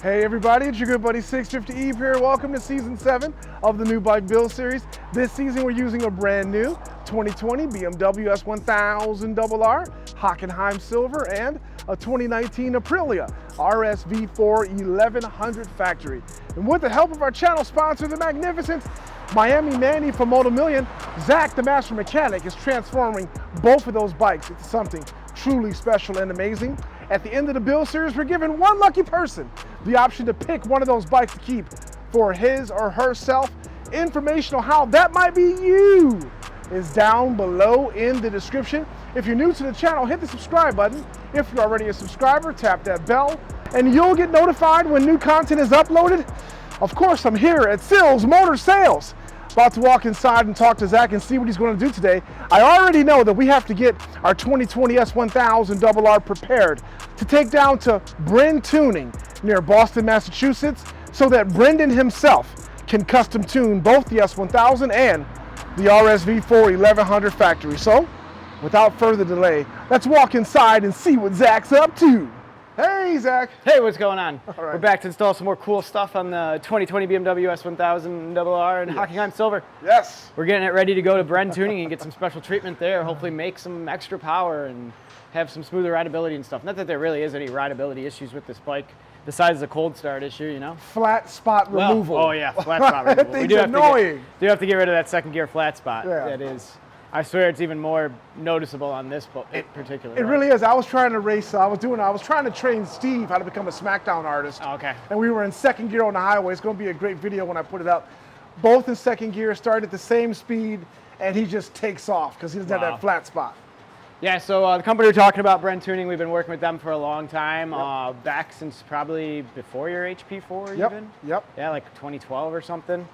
Hey everybody, it's your good buddy 650 Eve here. Welcome to season 7 of the new bike build series. This season we're using a brand new 2020 BMW S1000RR, Hockenheim Silver, and a 2019 Aprilia RSV4 1100 factory. And with the help of our channel sponsor, the magnificent Miami Manny from Multimillion, Zack the Master Mechanic is transforming both of those bikes into something truly special and amazing. At the end of the build series, we're giving one lucky person the option to pick one of those bikes to keep for his or herself. Information on how that might be you is down below in the description. If you're new to the channel, hit the subscribe button. If you're already a subscriber, tap that bell and you'll get notified when new content is uploaded. Of course, I'm here at Sills Motor Sales. About to walk inside and talk to Zack and see what he's going to do today. I already know that we have to get our 2020 S1000RR prepared to take down to Brentuning near Boston, Massachusetts, so that Brendan himself can custom tune both the S1000 and the RSV4 1100 factory. So, without further delay, let's walk inside and see what Zack's up to. Hey, Zack. Hey, what's going on? All right. We're back to install some more cool stuff on the 2020 BMW S1000RR and Hockenheim Silver. Yes. We're getting it ready to go to Brentuning and get some special treatment there, hopefully make some extra power and have some smoother rideability and stuff. Not that there really is any rideability issues with this bike, besides the cold start issue, you know? Flat spot removal. Oh yeah, flat spot removal. That thing's annoying. Do have to get rid of that second gear flat spot. Yeah. That is, I swear it's even more noticeable on this particular It bike. really is. I was trying to race, I was trying to train Steve how to become a SmackDown artist. Oh, okay. And we were in second gear on the highway. It's going to be a great video when I put it up. Both in second gear, started at the same speed, and he just takes off because he doesn't have that flat spot. Yeah, so the company we're talking about, Brentuning, we've been working with them for a long time, back since probably before your HP4 even. Yep. Yeah, like 2012 or something.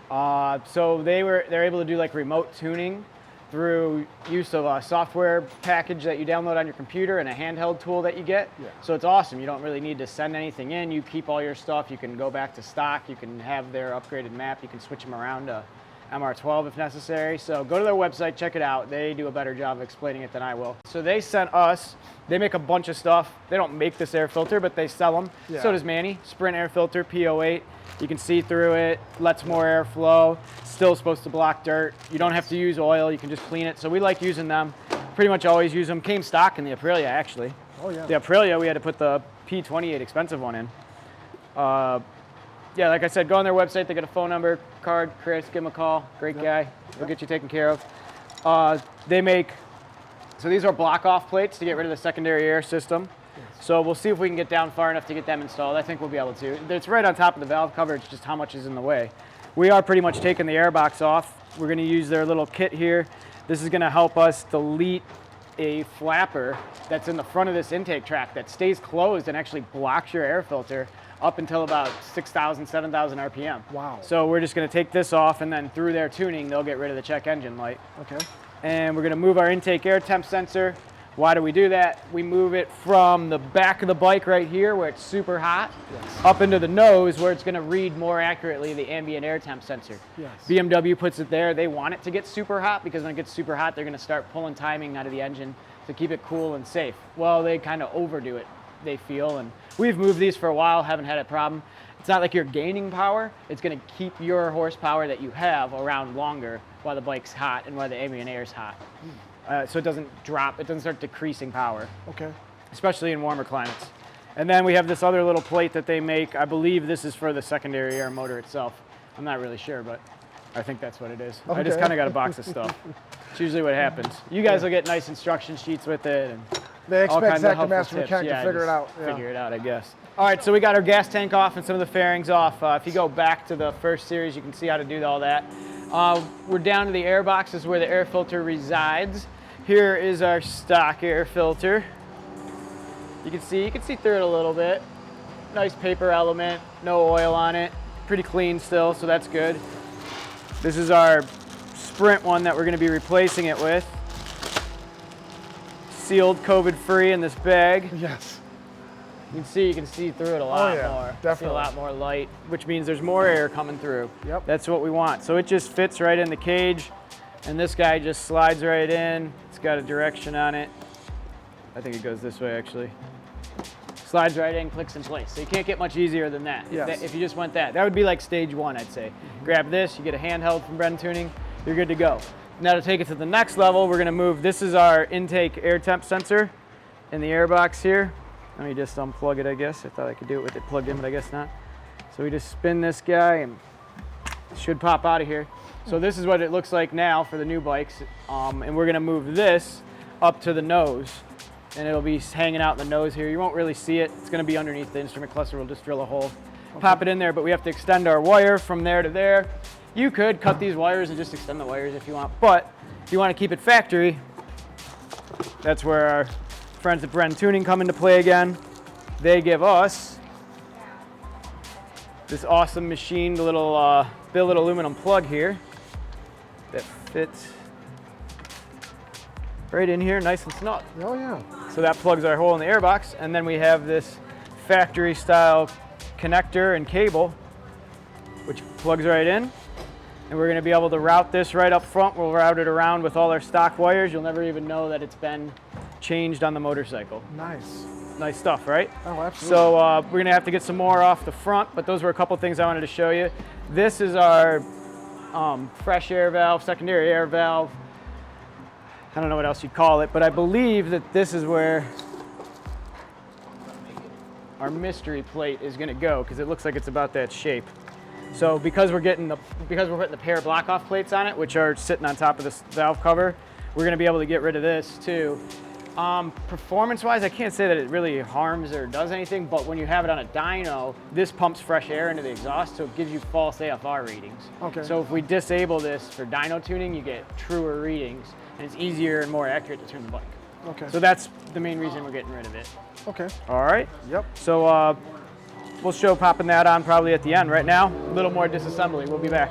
So they're able to do like remote tuning through use of a software package that you download on your computer and a handheld tool that you get. Yeah. So it's awesome. You don't really need to send anything in. You keep all your stuff. You can go back to stock. You can have their upgraded map. You can switch them around to MR12 if necessary. So go to their website, check it out. They do a better job of explaining it than I will. So they sent us, they make a bunch of stuff. They don't make this air filter, but they sell them. Yeah. So does Manny. Sprint air filter, P08. You can see through it, lets more air flow. Still supposed to block dirt. You don't have to use oil, you can just clean it. So we like using them. Pretty much always use them. Came stock in the Aprilia actually. Oh yeah. The Aprilia, we had to put the P28 expensive one in. Yeah, like I said, go on their website. They got a phone number, card, Chris, give him a call. Great guy. He'll get you taken care of. They make, so these are block off plates to get rid of the secondary air system. Yes. So we'll see if we can get down far enough to get them installed. I think we'll be able to. It's right on top of the valve cover. It's just how much is in the way. We are pretty much taking the air box off. We're going to use their little kit here. This is going to help us delete a flapper that's in the front of this intake tract that stays closed and actually blocks your air filter up until about 6,000, 7,000 RPM. Wow. So we're just going to take this off, and then through their tuning, they'll get rid of the check engine light. Okay. And we're going to move our intake air temp sensor. Why do we do that? We move it from the back of the bike right here where it's super hot, up into the nose where it's going to read more accurately the ambient air temp sensor. Yes. BMW puts it there. They want it to get super hot because when it gets super hot, they're going to start pulling timing out of the engine to keep it cool and safe. Well, they kind of overdo it, they feel, and we've moved these for a while, haven't had a problem. It's not like you're gaining power. It's going to keep your horsepower that you have around longer while the bike's hot and while the ambient air is hot. So it doesn't drop, it doesn't start decreasing power. Okay. Especially in warmer climates. And then we have this other little plate that they make. I believe this is for the secondary air motor itself. I'm not really sure, but I think that's what it is. Okay. I just kind of got a box of stuff. It's usually what happens. You guys will get nice instruction sheets with it. And they expect Zack the helpful Master tips. Mechanic to figure it out. Figure it out, I guess. All right, so we got our gas tank off and some of the fairings off. If you go back to the first series, you can see how to do all that. We're down to the air box. This is where the air filter resides. Here is our stock air filter. You can see through it a little bit. Nice paper element, no oil on it. Pretty clean still, so that's good. This is our Sprint one that we're going to be replacing it with. Sealed, COVID-free in this bag. Yes. You can see through it a lot more. Definitely. See a lot more light, which means there's more air coming through. Yep. That's what we want. So it just fits right in the cage, and this guy just slides right in. It's got a direction on it. I think it goes this way actually. Slides right in, clicks in place. So you can't get much easier than that. Yes. If you just went that would be like stage one, I'd say. Grab this, you get a handheld from Brentuning, you're good to go. Now to take it to the next level, we're gonna move, this is our intake air temp sensor in the air box here. Let me just unplug it, I guess. I thought I could do it with it plugged in, but I guess not. So we just spin this guy and it should pop out of here. So this is what it looks like now for the new bikes. And we're gonna move this up to the nose and it'll be hanging out in the nose here. You won't really see it. It's gonna be underneath the instrument cluster. We'll just drill a hole, pop it in there, but we have to extend our wire from there to there. You could cut these wires and just extend the wires if you want, but if you wanna keep it factory, that's where our friends at Brentuning come into play again. They give us this awesome machined little billet aluminum plug here that fits right in here, nice and snug. Oh yeah. So that plugs our hole in the air box, and then we have this factory style connector and cable, which plugs right in. And we're gonna be able to route this right up front. We'll route it around with all our stock wires. You'll never even know that it's been changed on the motorcycle. Nice. Nice stuff, right? Oh, absolutely. So we're gonna have to get some more off the front, but those were a couple things I wanted to show you. This is our fresh air valve, secondary air valve. I don't know what else you'd call it, but I believe that this is where our mystery plate is gonna go, because it looks like it's about that shape. So because we're putting the pair block-off plates on it, which are sitting on top of this valve cover, we're gonna be able to get rid of this too. Performance-wise, I can't say that it really harms or does anything, but when you have it on a dyno, this pumps fresh air into the exhaust, so it gives you false AFR readings. Okay. So if we disable this for dyno tuning, you get truer readings, and it's easier and more accurate to tune the bike. Okay. So that's the main reason we're getting rid of it. Okay. All right? Yep. So we'll show popping that on probably at the end. Right now, a little more disassembly. We'll be back.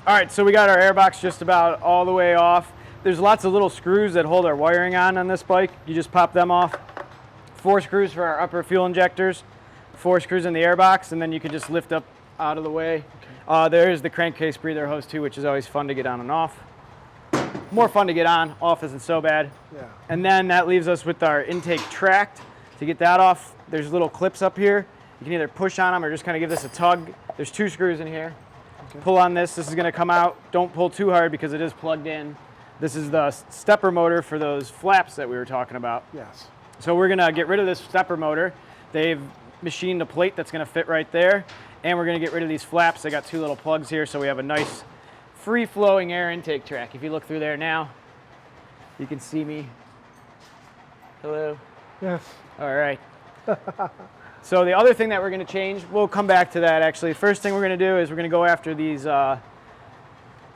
All right, so we got our airbox just about all the way off. There's lots of little screws that hold our wiring on this bike. You just pop them off. 4 screws for our upper fuel injectors, 4 screws in the airbox, and then you can just lift up out of the way. Okay. There is the crankcase breather hose too, which is always fun to get on and off. More fun to get on, off isn't so bad. Yeah. And then that leaves us with our intake tract. To get that off, there's little clips up here. You can either push on them or just kind of give this a tug. There's 2 screws in here. Okay. Pull on this, this is gonna come out. Don't pull too hard because it is plugged in. This is the stepper motor for those flaps that we were talking about. Yes. So we're gonna get rid of this stepper motor. They've machined a plate that's gonna fit right there. And we're gonna get rid of these flaps. They got 2 little plugs here, so we have a nice free-flowing air intake track. If you look through there now, you can see me. Hello? Yes. All right. So the other thing that we're gonna change, we'll come back to that actually. First thing we're gonna do is we're gonna go after these, the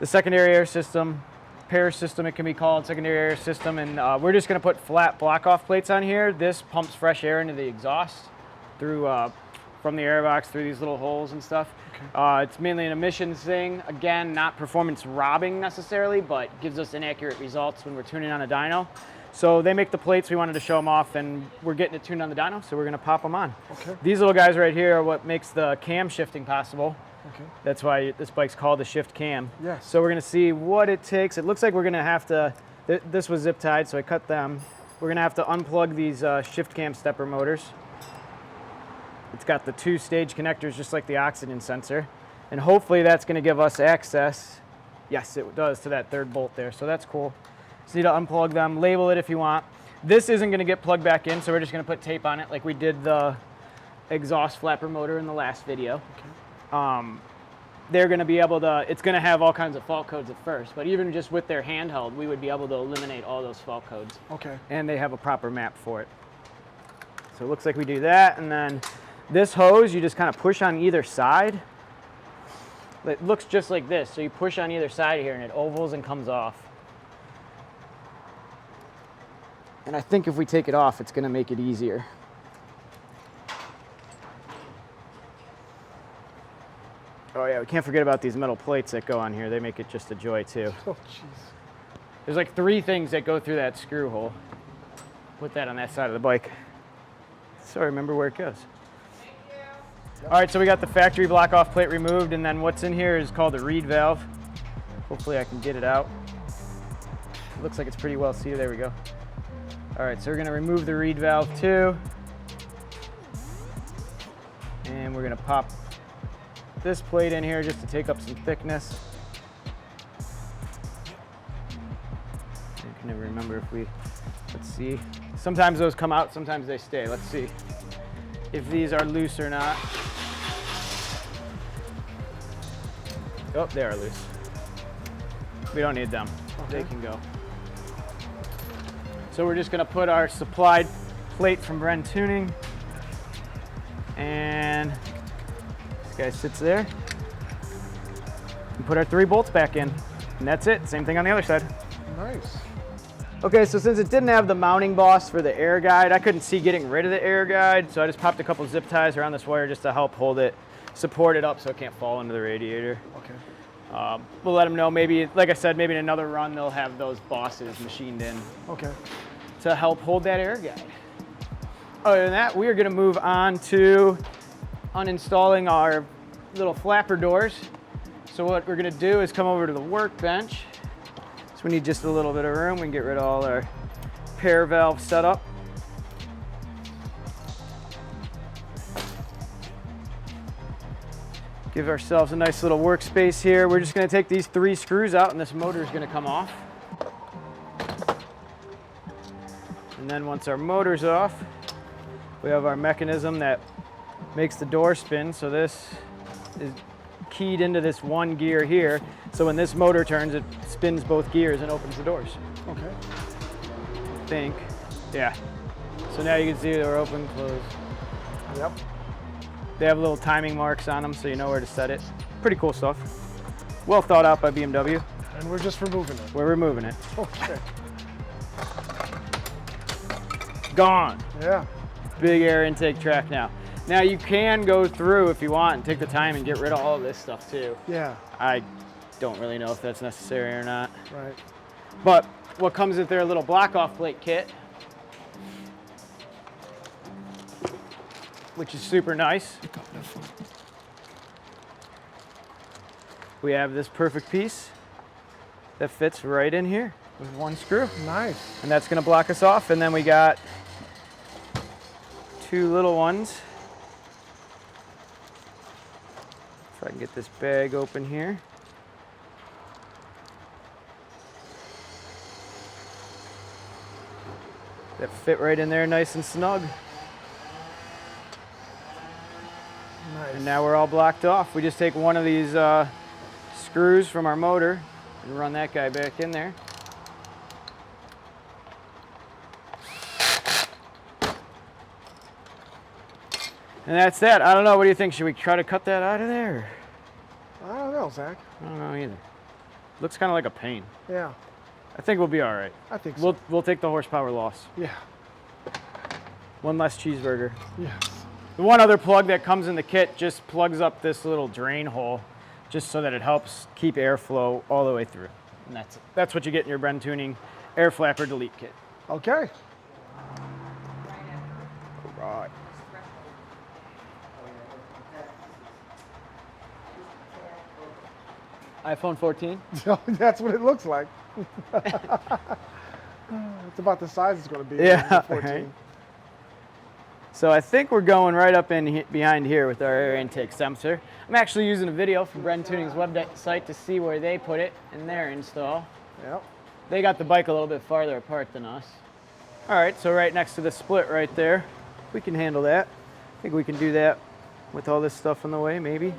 secondary air system, pair system it can be called, secondary air system, and we're just gonna put flat block-off plates on here. This pumps fresh air into the exhaust through, from the airbox through these little holes and stuff. Okay. It's mainly an emissions thing. Again, not performance robbing necessarily, but gives us inaccurate results when we're tuning on a dyno. So they make the plates, we wanted to show them off, and we're getting it tuned on the dyno, so we're gonna pop them on. Okay. These little guys right here are what makes the cam shifting possible. Okay. That's why this bike's called the shift cam. Yes. So we're gonna see what it takes. It looks like we're gonna have to, this was zip tied, so I cut them. We're gonna have to unplug these shift cam stepper motors. It's got the 2 stage connectors just like the oxygen sensor. And hopefully that's gonna give us access, yes it does, to that 3rd bolt there, so that's cool. So you need to unplug them, label it if you want. This isn't gonna get plugged back in, so we're just gonna put tape on it like we did the exhaust flapper motor in the last video. Okay. They're gonna be able to, it's gonna have all kinds of fault codes at first, but even just with their handheld, we would be able to eliminate all those fault codes. Okay. And they have a proper map for it. So it looks like we do that, and then this hose, you just kind of push on either side. It looks just like this, so you push on either side here and it ovals and comes off. And I think if we take it off, it's gonna make it easier. Oh yeah, we can't forget about these metal plates that go on here. They make it just a joy too. Oh jeez. There's like 3 things that go through that screw hole. Put that on that side of the bike. So I remember where it goes. All right, so we got the factory block-off plate removed, and then what's in here is called the reed valve. Hopefully I can get it out. It looks like it's pretty well seated. There we go. All right, so we're gonna remove the reed valve too. then we're gonna pop this plate in here just to take up some thickness. I can never remember if we, let's see. Sometimes those come out, sometimes they stay. Let's see if these are loose or not. Oh, they are loose. We don't need them. Okay. They can go. So we're just gonna put our supplied plate from Brentuning, and this guy sits there. And put our 3 bolts back in, and that's it. Same thing on the other side. Nice. Okay, so since it didn't have the mounting boss for the air guide, I couldn't see getting rid of the air guide, so I just popped a couple zip ties around this wire just to help hold it, support it up so it can't fall into the radiator. Okay. We'll let them know, maybe, like I said, maybe in another run they'll have those bosses machined in. Okay. To help hold that air guide. Other than that, we are gonna move on to uninstalling our little flapper doors. So what we're gonna do is come over to the workbench. So we need just a little bit of room. We can get rid of all our pair valve setup. Give ourselves a nice little workspace here. We're just gonna take these 3 screws out and this motor is gonna come off. And then once our motor's off, we have our mechanism that makes the door spin. So this is keyed into this 1 gear here. So when this motor turns, it spins both gears and opens the doors. Okay. I think, yeah. So now you can see they're open, closed. Yep. They have little timing marks on them so you know where to set it. Pretty cool stuff. Well thought out by BMW. And we're just removing it. We're removing it. Okay. Gone. Yeah. Big air intake track now. Now you can go through if you want and take the time and get rid of all of this stuff too. Yeah. I don't really know if that's necessary or not. Right. But what comes with their little block off plate kit, which is super nice. We have this perfect piece that fits right in here with 1 screw. Nice. And that's gonna block us off. And then we got 2 little ones. If I can get this bag open here. That fit right in there nice and snug. Nice. And now we're all blocked off. We just take one of these screws from our motor and run that guy back in there. And that's that. I don't know, what do you think? Should we try to cut that out of there? I don't know, Zach. I don't know either. Looks kind of like a pain. Yeah. I think we'll be all right. I think so. We'll take the horsepower loss. Yeah. 1 less cheeseburger. Yes. The one other plug that comes in the kit just plugs up this little drain hole just so that it helps keep airflow all the way through. And that's it. That's what you get in your Brentuning air flapper delete kit. Okay. All right. iPhone 14? That's what it looks like. It's about the size it's going to be. Yeah, 14. right. So I think we're going right up in behind here with our air intake sensor. I'm actually using a video from Brentuning's website to see where they put it in their install. Yep. They got the bike a little bit farther apart than us. All right, so right next to the split right there, we can handle that. I think we can do that with all this stuff in the way, maybe.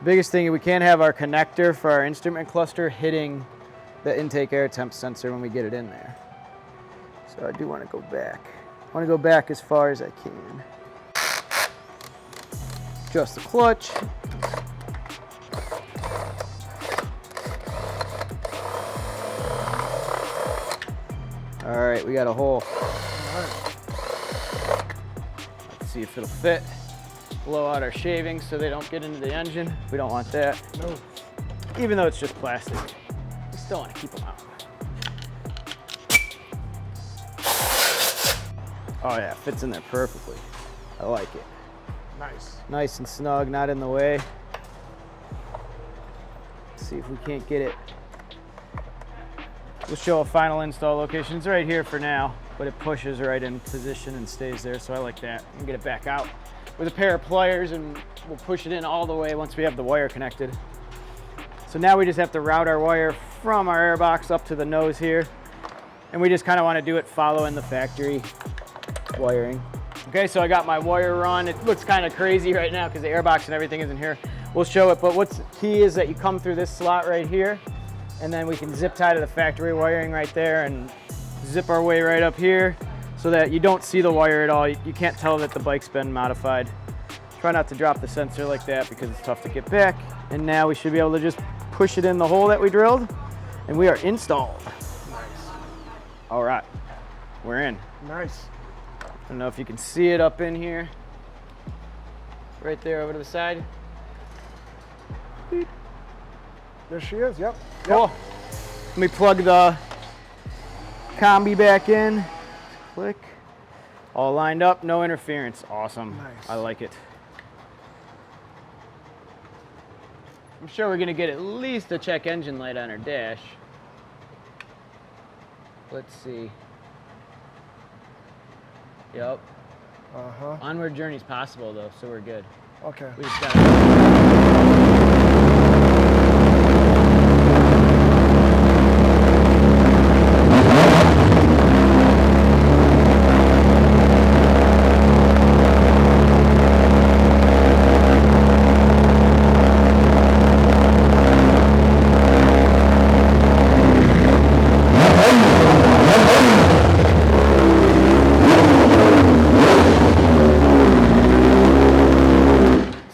Biggest thing, we can't have our connector for our instrument cluster hitting the intake air temp sensor when we get it in there. So I do want to go back. I want to go back as far as I can. Adjust the clutch. All right, we got a hole. All right. Let's see if it'll fit. Blow out our shavings so they don't get into the engine. We don't want that. No. Even though it's just plastic, we still want to keep them out. Oh yeah, fits in there perfectly. I like it. Nice. Nice and snug, not in the way. Let's see if we can't get it. We'll show a final install location. It's right here for now, but it pushes right in position and stays there, so I like that. And get it back out. with a pair of pliers, and we'll push it in all the way once we have the wire connected. So now we just have to route our wire from our airbox up to the nose here. And we just kind of want to do it following the factory wiring. Okay, so I got my wire run. It looks kind of crazy right now because the airbox and everything isn't here. We'll show it, but what's key is that you come through this slot right here, and then we can zip tie to the factory wiring right there and zip our way right up here so that you don't see the wire at all. You can't tell that the bike's been modified. Try not to drop the sensor like that because it's tough to get back. And now we should be able to just push it in the hole that we drilled, and we are installed. Nice. All right, we're in. Nice. I don't know if you can see it up in here. Right there over to the side. Beep. There she is, yep. Cool. Let me plug the combi back in. Click. All lined up, no interference. Awesome. Nice. I like it. I'm sure we're gonna get at least a check engine light on our dash. Let's see. Yep. Uh-huh. Onward journey's possible though, so we're good. Okay. We just gotta...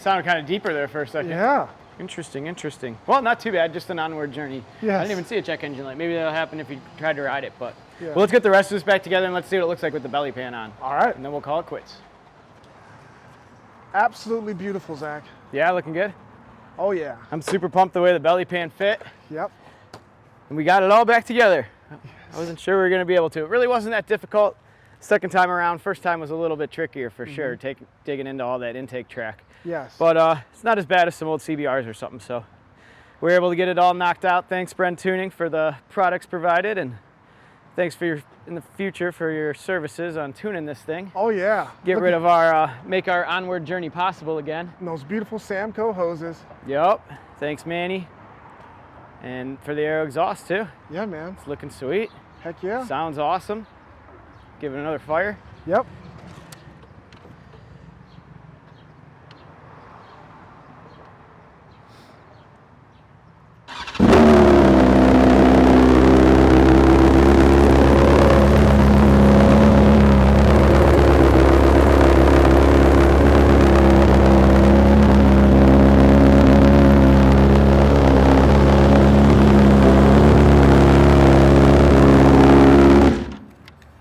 Sounded kind of deeper there for a second. Yeah. Interesting, interesting. Well, not too bad, just an onward journey. Yes. I didn't even see a check engine light. Maybe that'll happen if you tried to ride it, but. Yeah. Well, let's get the rest of this back together and let's see what it looks like with the belly pan on. All right. And then we'll call it quits. Absolutely beautiful, Zach. Yeah, looking good? Oh, yeah. I'm super pumped the way the belly pan fit. Yep. And we got it all back together. I wasn't sure we were gonna be able to. It really wasn't that difficult. Second time around, first time was a little bit trickier for sure, digging into all that intake track. Yes. But it's not as bad as some old CBRs or something, so we were able to get it all knocked out. Thanks, Brentuning, for the products provided, and thanks for your, in the future, for your services on tuning this thing. Oh, yeah. Get rid of our, make our onward journey possible again. And those beautiful Samco hoses. Yep. Thanks, Manny. And for the aero exhaust, too. Yeah, man. It's looking sweet. Heck yeah. Sounds awesome. Give it another fire. Yep.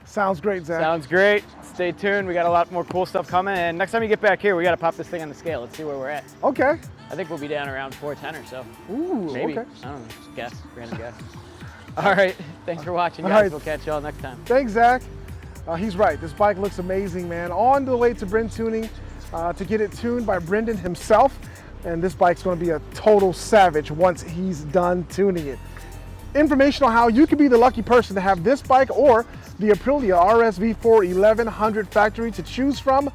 Sounds great, Zach. Sounds great. Stay tuned. We got a lot more cool stuff coming. And next time you get back here, we got to pop this thing on the scale. Let's see where we're at. Okay. I think we'll be down around 410 or so. Ooh, Maybe. okay. I don't know. Just guess. Random guess. All right. Thanks for watching, All guys. right. We'll catch y'all next time. Thanks, Zach. He's right. This bike looks amazing, man. On the way to Brentuning to get it tuned by Brendan himself. And this bike's going to be a total savage once he's done tuning it. Information on how you could be the lucky person to have this bike or the Aprilia RSV4 1100 factory to choose from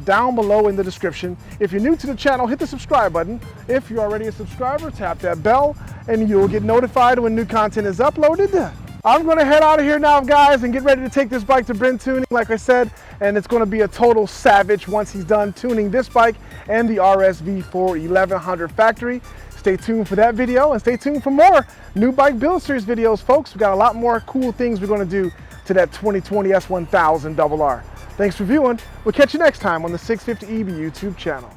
down below in the description. If you're new to the channel, hit the subscribe button. If you're already a subscriber, tap that bell and you'll get notified when new content is uploaded. I'm gonna head out of here now, guys, and get ready to take this bike to Brentuning, like I said, and it's gonna be a total savage once he's done tuning this bike and the RSV4 1100 factory. Stay tuned for that video and stay tuned for more new bike build series videos, folks. We got a lot more cool things we're gonna do to that 2020 S1000RR. Thanks for viewing. We'll catch you next time on the 650EB YouTube channel.